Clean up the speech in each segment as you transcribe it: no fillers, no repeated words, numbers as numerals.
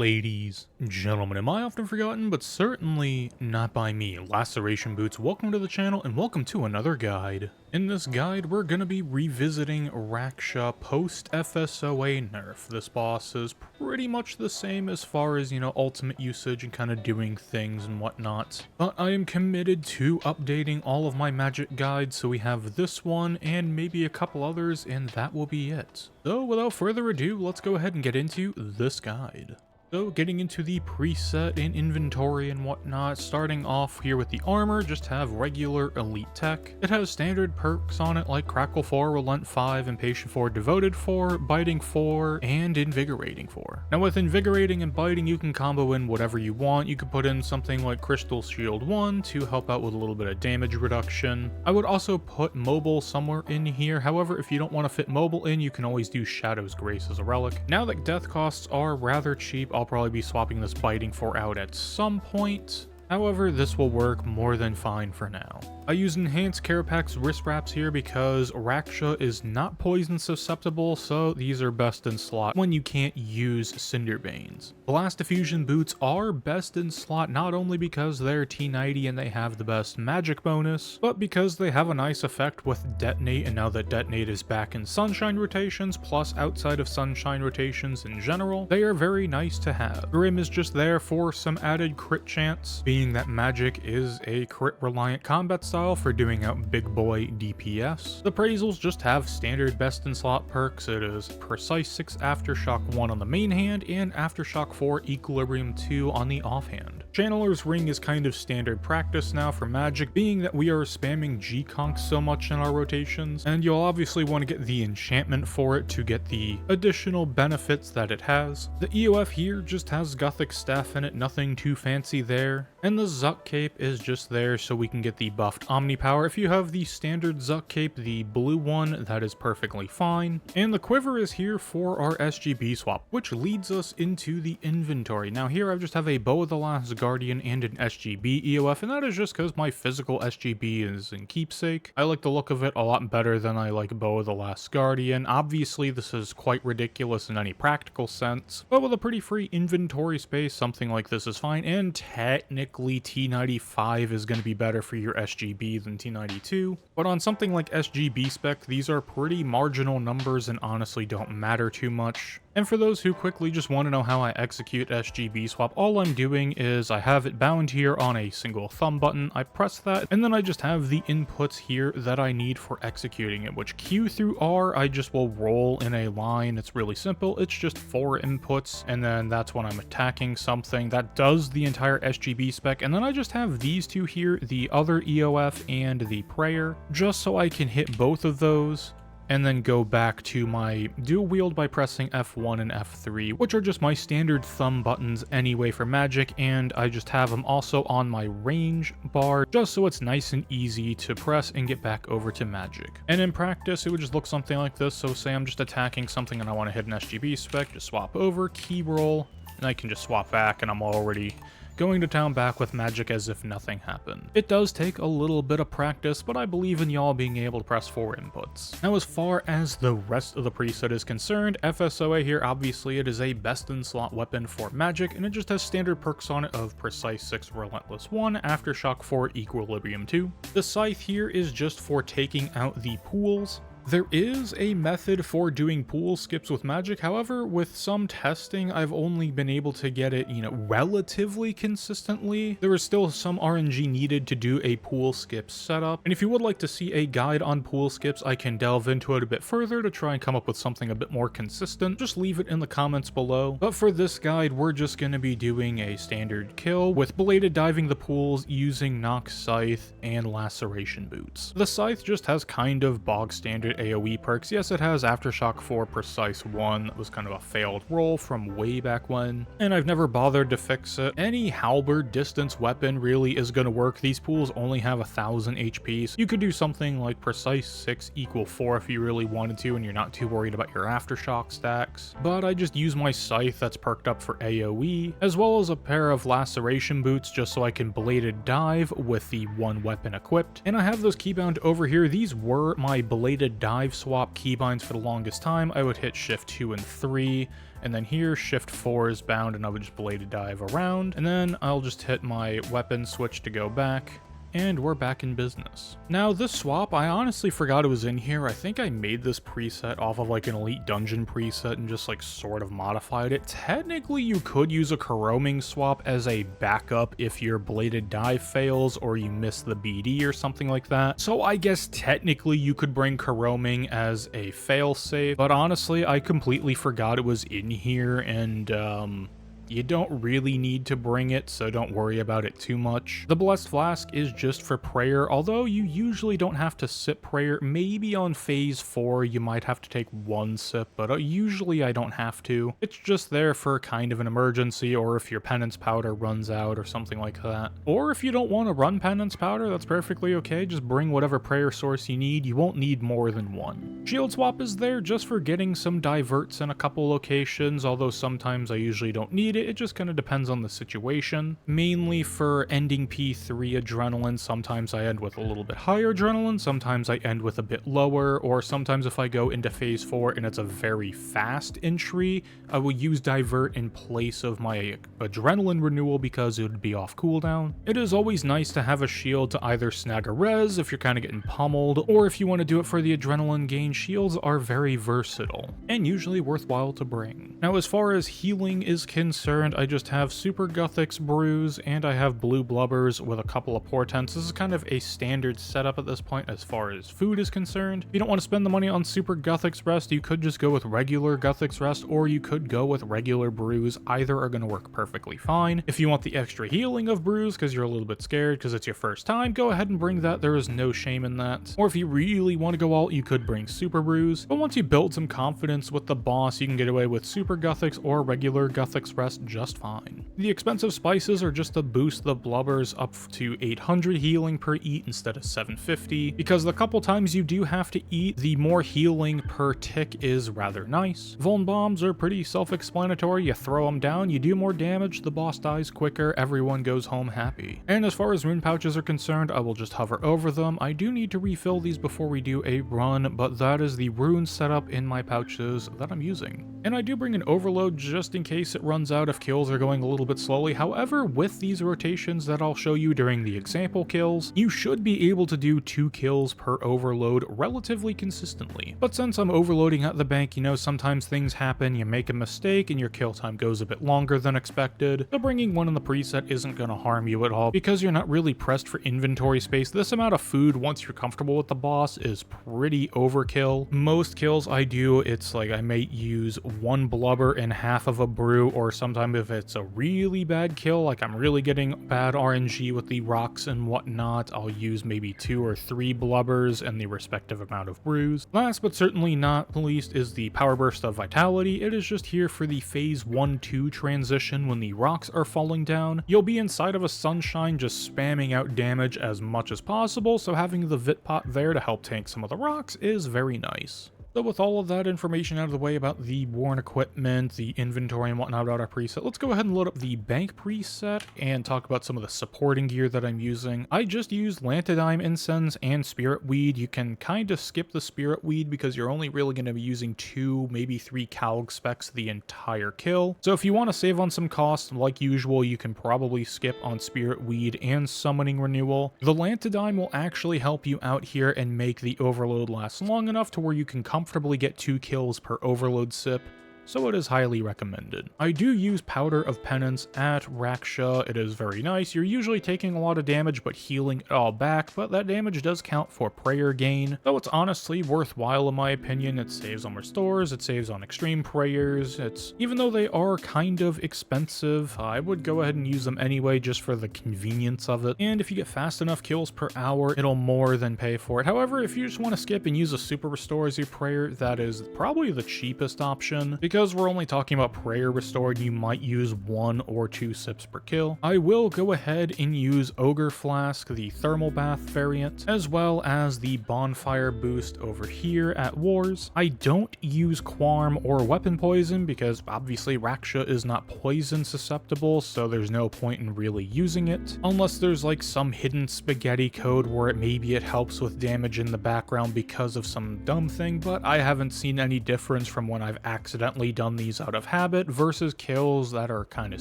Ladies, gentlemen, am I often forgotten, but certainly not by me, Laceration Boots. Welcome to the channel and welcome to another guide. In this guide, we're going to be revisiting Raksha post FSOA nerf. This boss is pretty much the same as far as, ultimate usage and kind of doing things and whatnot. But I am committed to updating all of my magic guides, so we have this one and maybe a couple others, and that will be it. So without further ado, let's go ahead and get into this guide. So getting into the preset and inventory and whatnot, starting off here with the armor, just have regular elite tech. It has standard perks on it like Crackle 4, Relent 5, Impatient 4, Devoted 4, Biting 4, and Invigorating 4. Now with Invigorating and Biting, you can combo in whatever you want. You could put in something like Crystal Shield 1 to help out with a little bit of damage reduction. I would also put Mobile somewhere in here. However, if you don't want to fit Mobile in, you can always do Shadow's Grace as a relic. Now that death costs are rather cheap, I'll probably be swapping this Biting 4 out at some point. However, this will work more than fine for now. I use Enhanced Carapax wrist wraps here because Raksha is not poison susceptible, so these are best in slot when you can't use Cinderbanes. Blast Diffusion boots are best in slot not only because they're T90 and they have the best magic bonus, but because they have a nice effect with Detonate, and now that Detonate is back in Sunshine rotations, plus outside of Sunshine rotations in general, they are very nice to have. Grim is just there for some added crit chance, being that magic is a crit reliant combat style for doing out big boy DPS. The Appraisals just have standard best in slot perks. It is Precise 6 Aftershock 1 on the main hand and Aftershock 4 Equilibrium 2 on the offhand. Channeler's Ring is kind of standard practice now for magic, being that we are spamming G-Conk so much in our rotations, and you'll obviously want to get the enchantment for it to get the additional benefits that it has. The EOF here just has Gothic Staff in it, nothing too fancy there. And the Zuck Cape is just there so we can get the buffed Omni Power. If you have the standard Zuck Cape, the blue one, that is perfectly fine. And the Quiver is here for our SGB swap, which leads us into the inventory. Now here I just have a Bow of the Last Guardian and an SGB EOF, and that is just because my physical SGB is in keepsake. I like the look of it a lot better than I like Bow of the Last Guardian. Obviously this is quite ridiculous in any practical sense, but with a pretty free inventory space, something like this is fine, and technically T95 is going to be better for your SGB than T92, but on something like SGB spec, these are pretty marginal numbers and honestly don't matter too much. And for those who quickly just want to know how I execute SGB swap, all I'm doing is I have it bound here on a single thumb button, I press that, and then I just have the inputs here that I need for executing it, which Q through R, I just will roll in a line. It's really simple, it's just 4 inputs, and then that's when I'm attacking something. That does the entire SGB spec, and then I just have these two here, the other EOF and the Prayer, just so I can hit both of those, and then go back to my dual wield by pressing F1 and F3, which are just my standard thumb buttons anyway for magic, and I just have them also on my range bar, just so it's nice and easy to press and get back over to magic. And in practice, it would just look something like this. So say I'm just attacking something and I want to hit an SGB spec, just swap over, key roll, and I can just swap back, and I'm already going to town back with magic as if nothing happened. It does take a little bit of practice, but I believe in y'all being able to press 4 inputs. Now as far as the rest of the preset is concerned, FSOA here, obviously it is a best in slot weapon for magic, and it just has standard perks on it of Precise 6 Relentless 1, Aftershock 4 Equilibrium 2. The Scythe here is just for taking out the pools. There is a method for doing pool skips with magic, however, with some testing, I've only been able to get it, relatively consistently. There is still some RNG needed to do a pool skip setup, and if you would like to see a guide on pool skips, I can delve into it a bit further to try and come up with something a bit more consistent. Just leave it in the comments below. But for this guide, we're just going to be doing a standard kill with Bladed Diving the pools using Nox Scythe and Laceration Boots. The Scythe just has kind of bog standard AoE perks. Yes, it has Aftershock 4 Precise 1. That was kind of a failed roll from way back when, and I've never bothered to fix it. Any halberd distance weapon really is going to work. These pools only have 1000 HP, so you could do something like Precise 6 equal 4 if you really wanted to, and you're not too worried about your Aftershock stacks. But I just use my Scythe that's perked up for AoE, as well as a pair of Laceration Boots just so I can Bladed Dive with the one weapon equipped. And I have those keybound over here. These were my Bladed dive swap keybinds for the longest time, I would hit shift 2 and 3, and then here shift 4 is bound and I would just bladed dive around, and then I'll just hit my weapon switch to go back. And we're back in business. Now this swap, I honestly forgot it was in here. I think I made this preset off of like an Elite Dungeon preset and just like sort of modified it. Technically you could use a Karoming swap as a backup if your bladed dive fails or you miss the BD or something like that. So I guess technically you could bring Karoming as a failsafe, but honestly I completely forgot it was in here, and you don't really need to bring it, so don't worry about it too much. The Blessed Flask is just for prayer, although you usually don't have to sip prayer. Maybe on phase 4 you might have to take 1 sip, but usually I don't have to. It's just there for kind of an emergency, or if your penance powder runs out or something like that. Or if you don't want to run penance powder, that's perfectly okay. Just bring whatever prayer source you need. You won't need more than 1. Shield swap is there just for getting some diverts in a couple locations, although sometimes I usually don't need it. It just kind of depends on the situation. Mainly for ending P3 adrenaline, sometimes I end with a little bit higher adrenaline, sometimes I end with a bit lower, or sometimes if I go into phase 4 and it's a very fast entry, I will use divert in place of my adrenaline renewal because it would be off cooldown. It is always nice to have a shield to either snag a res if you're kind of getting pummeled, or if you want to do it for the adrenaline gain. Shields are very versatile and usually worthwhile to bring. Now as far as healing is concerned, I just have Super Guthix Brews and I have Blue Blubbers with a couple of portents. This is kind of a standard setup at this point as far as food is concerned. If you don't want to spend the money on Super Guthix Rest, you could just go with regular Guthix Rest, or you could go with regular Brews. Either are going to work perfectly fine. If you want the extra healing of Brews because you're a little bit scared because it's your first time, go ahead and bring that. There is no shame in that. Or if you really want to go alt, you could bring Super Brews. But once you build some confidence with the boss, you can get away with Super Guthix or regular Guthix Rest just fine. The expensive spices are just to boost the blubbers up to 800 healing per eat instead of 750, because the couple times you do have to eat, the more healing per tick is rather nice. Vuln bombs are pretty self-explanatory. You throw them down, you do more damage, the boss dies quicker, everyone goes home happy. And as far as rune pouches are concerned, I will just hover over them. I do need to refill these before we do a run, but that is the rune setup in my pouches that I'm using. And I do bring an overload just in case it runs out if kills are going a little bit slowly. However, with these rotations that I'll show you during the example kills, you should be able to do 2 kills per overload relatively consistently. But since I'm overloading at the bank, you know, sometimes things happen, you make a mistake and your kill time goes a bit longer than expected. So bringing 1 in the preset isn't going to harm you at all because you're not really pressed for inventory space. This amount of food, once you're comfortable with the boss, is pretty overkill. Most kills I do, it's like I may use 1 blubber and half of a brew, or sometimes if it's a really bad kill, like I'm really getting bad RNG with the rocks and whatnot, I'll use maybe 2 or 3 blubbers and the respective amount of brews. Last but certainly not least is the Power Burst of Vitality. It is just here for the phase 1-2 transition when the rocks are falling down. You'll be inside of a sunshine just spamming out damage as much as possible, so having the Vit Pot there to help tank some of the rocks is very nice. So with all of that information out of the way about the worn equipment, the inventory and whatnot about our preset, let's go ahead and load up the bank preset and talk about some of the supporting gear that I'm using. I just used Lantidime Incense and Spirit Weed. You can kind of skip the Spirit Weed because you're only really going to be using 2, maybe 3 Calg specs the entire kill. So if you want to save on some costs, like usual, you can probably skip on Spirit Weed and Summoning Renewal. The Lantidime will actually help you out here and make the overload last long enough to where you can comfortably get 2 kills per overload sip, so it is highly recommended. I do use Powder of Penance at Raksha. It is very nice. You're usually taking a lot of damage but healing it all back, but that damage does count for prayer gain, though it's honestly worthwhile in my opinion. It saves on restores, it saves on extreme prayers. Even though they are kind of expensive, I would go ahead and use them anyway just for the convenience of it, and if you get fast enough kills per hour, it'll more than pay for it. However, if you just want to skip and use a super restore as your prayer, that is probably the cheapest option, because because we're only talking about prayer restored, you might use 1 or 2 sips per kill. I will go ahead and use Ogre Flask, the thermal bath variant, as well as the bonfire boost over here at Wars. I don't use Qualm or weapon poison because obviously Raksha is not poison susceptible, so there's no point in really using it, unless there's like some hidden spaghetti code where maybe it helps with damage in the background because of some dumb thing, but I haven't seen any difference from when I've accidentally done these out of habit versus kills that are kind of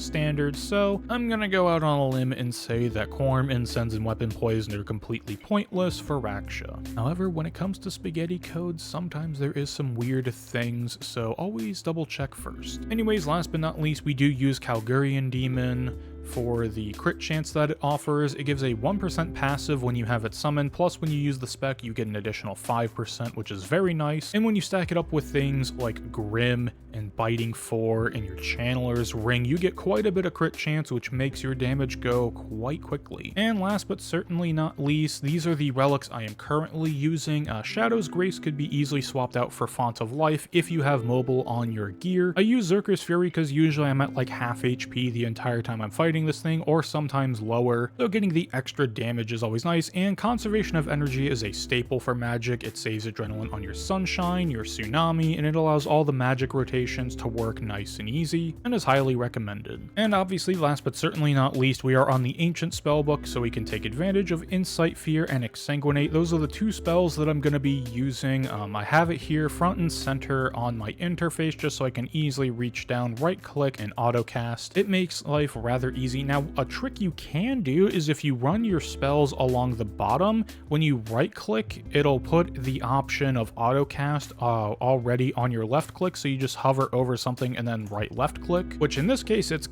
standard, so I'm gonna go out on a limb and say that Qualm, Incense, and weapon poison are completely pointless for Raksha. However, when it comes to spaghetti codes, sometimes there is some weird things, so always double check first. Anyways, last but not least, we do use Calgarian Demon for the crit chance that it offers. It gives a 1% passive when you have it summoned, plus when you use the spec you get an additional 5%, which is very nice. And when you stack it up with things like Grim and Biting 4 and your Channeler's Ring, you get quite a bit of crit chance, which makes your damage go quite quickly. And last but certainly not least, these are the relics I am currently using. Shadow's Grace could be easily swapped out for Font of Life if you have mobile on your gear. I use Zerker's Fury because usually I'm at like half HP the entire time I'm fighting this thing, or sometimes lower, so getting the extra damage is always nice. And Conservation of Energy is a staple for magic. It saves adrenaline on your Sunshine, your Tsunami, and it allows all the magic rotations to work nice and easy, and is highly recommended. And obviously, last but certainly not least, we are on the Ancient Spellbook, so we can take advantage of Insight, Fear, and Exsanguinate. Those are the 2 spells that I'm going to be using. I have it here front and center on my interface just so I can easily reach down, right click, and auto cast. It makes life rather easy. Now, a trick you can do is if you run your spells along the bottom, when you right click, it'll put the option of auto cast already on your left click, so you just hover over something and then right left click, which in this case it's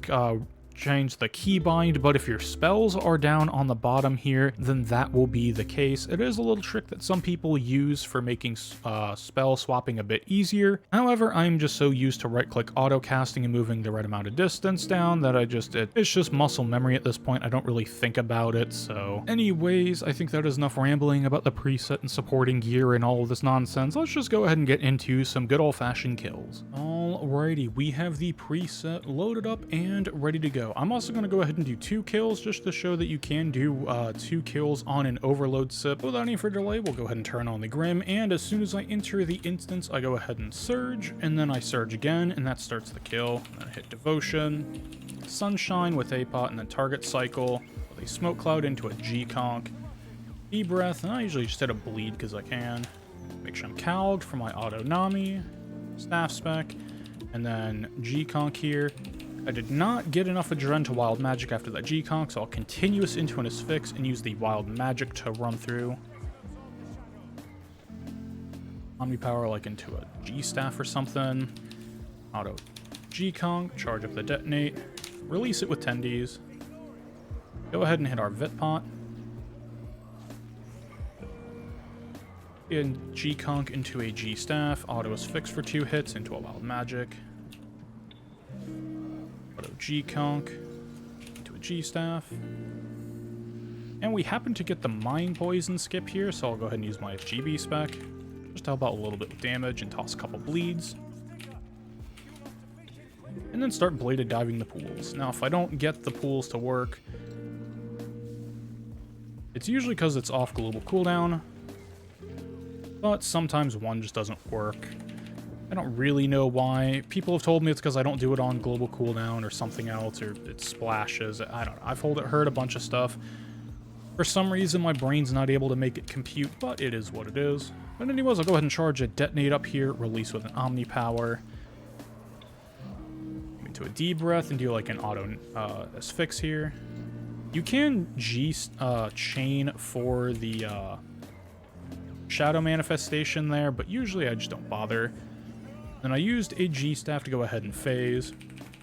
change the keybind, but if your spells are down on the bottom here, then that will be the case. It is a little trick that some people use for making spell swapping a bit easier. However, I'm just so used to right click auto casting and moving the right amount of distance down that it's just muscle memory at this point. I don't really think about it. So anyways, I think that is enough rambling about the preset and supporting gear and all of this nonsense. Let's just go ahead and get into some good old-fashioned kills. Alrighty, we have the preset loaded up and ready to go. I'm also going to go ahead and do 2 kills just to show that you can do 2 kills on an overload sip. Without any further delay, we'll go ahead and turn on the Grim, and as soon as I enter the instance, I go ahead and surge, and then I surge again, and that starts the kill. Then I hit Devotion, Sunshine with A-Pot, and then Target Cycle with a Smoke Cloud into a G-Conk, Deep Breath, and I usually just hit a Bleed because I can. Make sure I'm cowled for my Auto Nami, Staff Spec, and then G-Conk here. I did not get enough Adren to Wild Magic after that G-Conk, so I'll continuous into an Asphyx and use the Wild Magic to run through. Omnipower like into a G-Staff or something. Auto G-Conk, charge up the Detonate, release it with Tendies. Go ahead and hit our Vit Pot. And G-Conk into a G-Staff, Auto Asphyx for 2 hits into a Wild Magic. Auto G-Conk into a G-Staff. And we happen to get the Mind Poison skip here, so I'll go ahead and use my GB spec. Just to help out a little bit with damage and toss a couple bleeds. And then start Bladed Diving the pools. Now, if I don't get the pools to work, it's usually because it's off global cooldown, but sometimes one just doesn't work. I don't really know why. People have told me it's because I don't do it on global cooldown or something else, or it splashes. I don't know. I've heard a bunch of stuff. For some reason, my brain's not able to make it compute, but it is what it is. But anyways, I'll go ahead and charge a Detonate up here, release with an Omnipower. Into a Deep Breath and do like an Auto Asphyx here. You can chain for the Shadow Manifestation there, but usually I just don't bother. Then I used a G-Staff to go ahead and phase,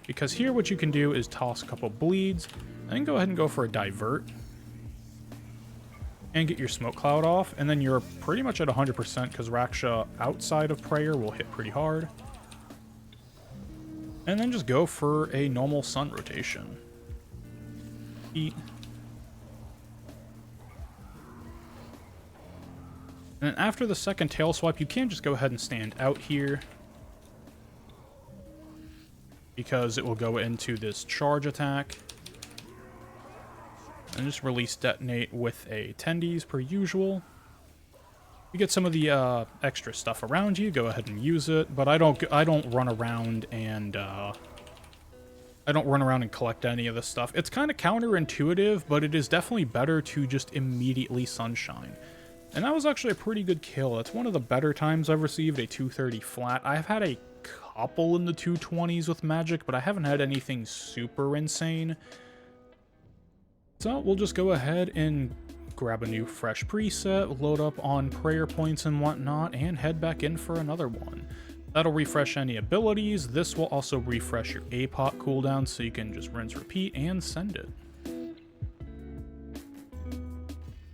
because here what you can do is toss a couple bleeds, and go ahead and go for a Divert, and get your Smoke Cloud off, and then you're pretty much at 100% because Raksha outside of Prayer will hit pretty hard. And then just go for a normal Sun rotation. Eat. And then after the second tail swipe, you can just go ahead and stand out here. because it will go into this charge attack. And just release detonate with a tendies per usual. You get some of the extra stuff around you, go ahead and use it, but I don't run around and collect any of this stuff. It's kind of counterintuitive, but it is definitely better to just immediately sunshine. And that was actually a pretty good kill. It's one of the better times I've received a 230 flat. I've had a couple in the 220s with magic, but I haven't had anything super insane. So we'll just go ahead and grab a new fresh preset, load up on prayer points and whatnot, and head back in for another one. That'll refresh any abilities. This will also refresh your APOT cooldown, so you can just rinse, repeat, and send it.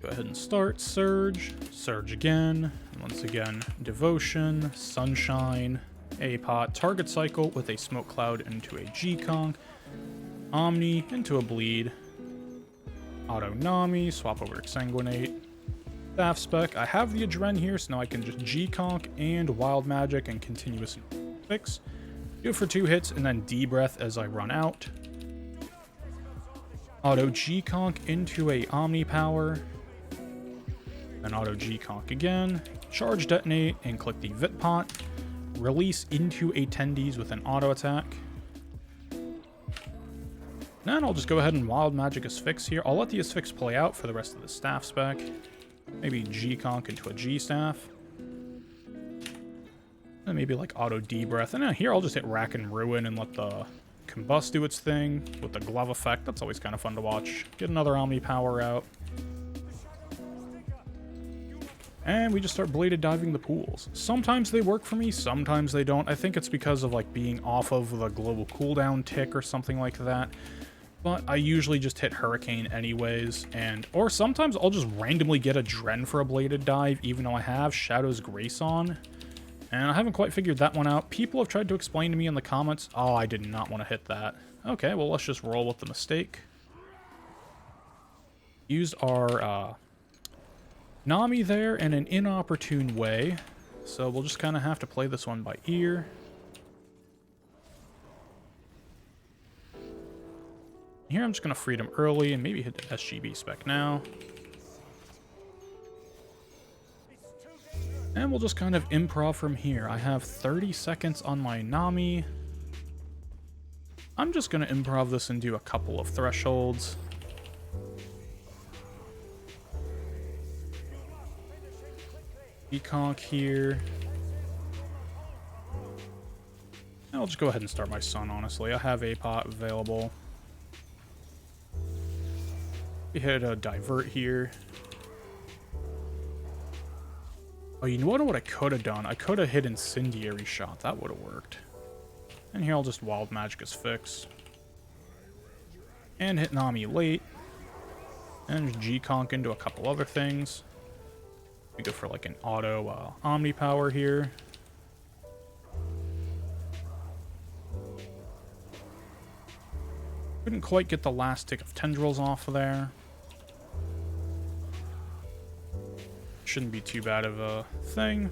Go ahead and start Surge, Surge again, once again, Devotion, Sunshine, APOT, target cycle with a Smoke Cloud into a G-Conk, Omni into a Bleed, Auto Nami, swap over Exsanguinate, Staff Spec. I have the Adren here, so now I can just G-Conk and Wild Magic and Continuous Fix. Do it for 2 hits and then D-Breath as I run out. Auto G-Conk into a Omni Power. Then Auto G-Conk again. Charge Detonate and click the Vit Pot. Release into a Tendies with an auto attack. Then I'll just go ahead and Wild Magic Asphyx here. I'll let the Asphyx play out for the rest of the staff spec. Maybe G-Conk into a G-Staff. And maybe like Auto D-Breath. And then here I'll just hit Rack and Ruin and let the Combust do its thing with the Glove effect. That's always kind of fun to watch. Get another Omni Power out. And we just start bladed diving the pools. Sometimes they work for me, sometimes they don't. I think it's because of like being off of the global cooldown tick or something like that. But I usually just hit Hurricane anyways, or sometimes I'll just randomly get a Dren for a bladed dive, even though I have Shadow's Grace on. And I haven't quite figured that one out. People have tried to explain to me in the comments, oh, I did not want to hit that. Okay, well, let's just roll with the mistake. Used our Nami there in an inopportune way, so we'll just kind of have to play this one by ear. Here I'm just going to Freedom early and maybe hit the SGB spec now. And we'll just kind of improv from here. I have 30 seconds on my Nami. I'm just going to improv this and do a couple of thresholds. G-Conk here. And I'll just go ahead and start my Sun, honestly. I have APOT available. We hit a Divert here. Oh, you know what I could have done? I could have hit Incendiary Shot. That would have worked. And here I'll just Wild Magic Asphyx. And hit Nami late. And just G-Conk into a couple other things. We go for like an auto Omni Power here. Couldn't quite get the last tick of Tendrils off of there. Shouldn't be too bad of a thing.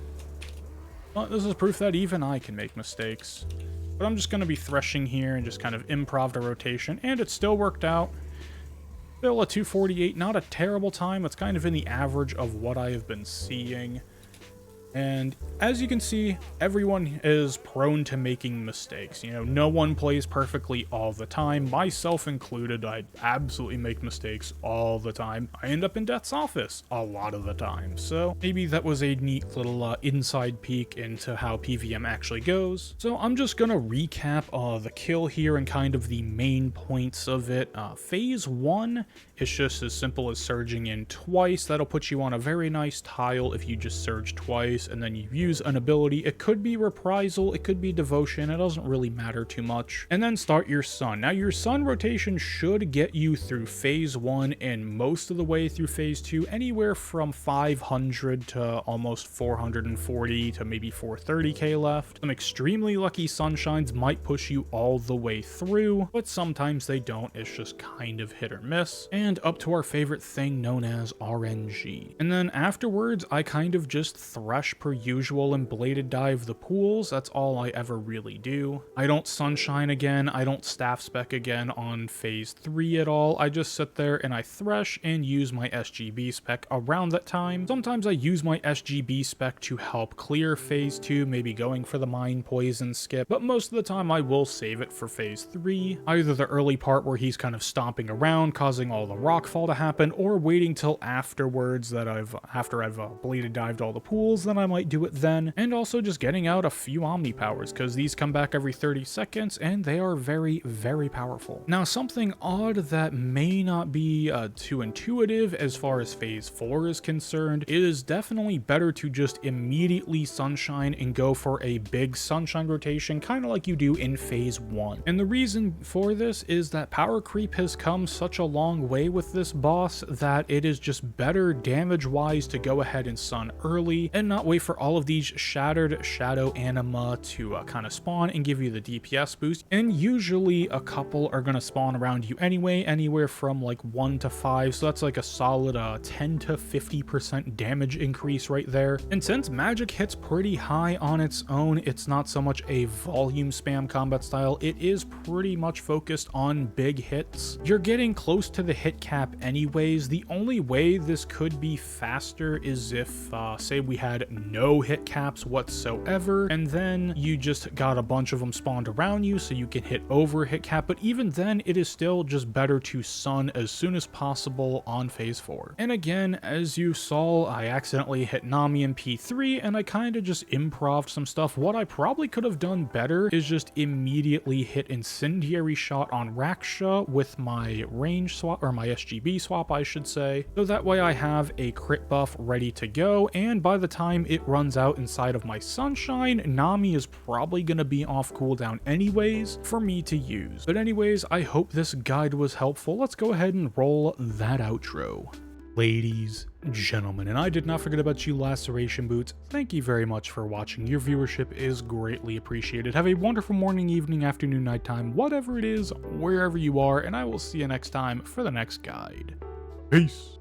But this is proof that even I can make mistakes. But I'm just going to be threshing here and just kind of improv a rotation. And it still worked out. Still a 248, not a terrible time. It's kind of in the average of what I have been seeing. And as you can see, everyone is prone to making mistakes. You know, no one plays perfectly all the time, myself included. I absolutely make mistakes all the time. I end up in Death's office a lot of the time. So maybe that was a neat little inside peek into how PVM actually goes. So I'm just gonna recap the kill here and kind of the main points of it. Phase 1 is just as simple as surging in twice. That'll put you on a very nice tile if you just surge twice and then you use an ability. It could be Reprisal, it could be Devotion, it doesn't really matter too much. And then start your Sun. Now your Sun rotation should get you through phase 1 and most of the way through phase 2, anywhere from 500 to almost 440 to maybe 430k left. Some extremely lucky Sunshines might push you all the way through, but sometimes they don't. It's just kind of hit or miss. And up to our favorite thing known as RNG. And then afterwards, I kind of just thresh thresh per usual and bladed dive the pools. That's all I ever really do. I don't sunshine again. I don't staff spec again on phase 3 at all. I just sit there and I thresh and use my SGB spec around that time. Sometimes I use my SGB spec to help clear phase 2, maybe going for the mine poison skip, but most of the time I will save it for phase 3, either the early part where he's kind of stomping around causing all the rockfall to happen, or waiting till afterwards that after I've bladed dived all the pools, then I might do it then, and also just getting out a few omni powers because these come back every 30 seconds and they are very, very powerful. Now, something odd that may not be too intuitive as far as phase 4 is concerned, it is definitely better to just immediately sunshine and go for a big sunshine rotation, kind of like you do in phase 1. And the reason for this is that power creep has come such a long way with this boss that it is just better damage wise to go ahead and sun early and not wait for all of these shattered shadow anima to kind of spawn and give you the DPS boost. And usually a couple are going to spawn around you anyway, anywhere from like 1 to 5, so that's like a solid 10 to 50% damage increase right there. And since magic hits pretty high on its own, it's not so much a volume spam combat style, it is pretty much focused on big hits. You're getting close to the hit cap anyways. The only way this could be faster is if say we had no hit caps whatsoever and then you just got a bunch of them spawned around you so you can hit over hit cap, but even then it is still just better to sun as soon as possible on phase 4. And again, as you saw, I accidentally hit Nami in P3 and I kind of just improv'd some stuff. What I probably could have done better is just immediately hit incendiary shot on Raksha with my range swap, or my SGB swap I should say, so that way I have a crit buff ready to go, and by the time it runs out inside of my sunshine, Nami is probably going to be off cooldown anyways for me to use. But anyways, I hope this guide was helpful. Let's go ahead and roll that outro. Ladies, gentlemen, and I did not forget about you laceration boots. Thank you very much for watching. Your viewership is greatly appreciated. Have a wonderful morning, evening, afternoon, nighttime, whatever it is, wherever you are, and I will see you next time for the next guide. Peace.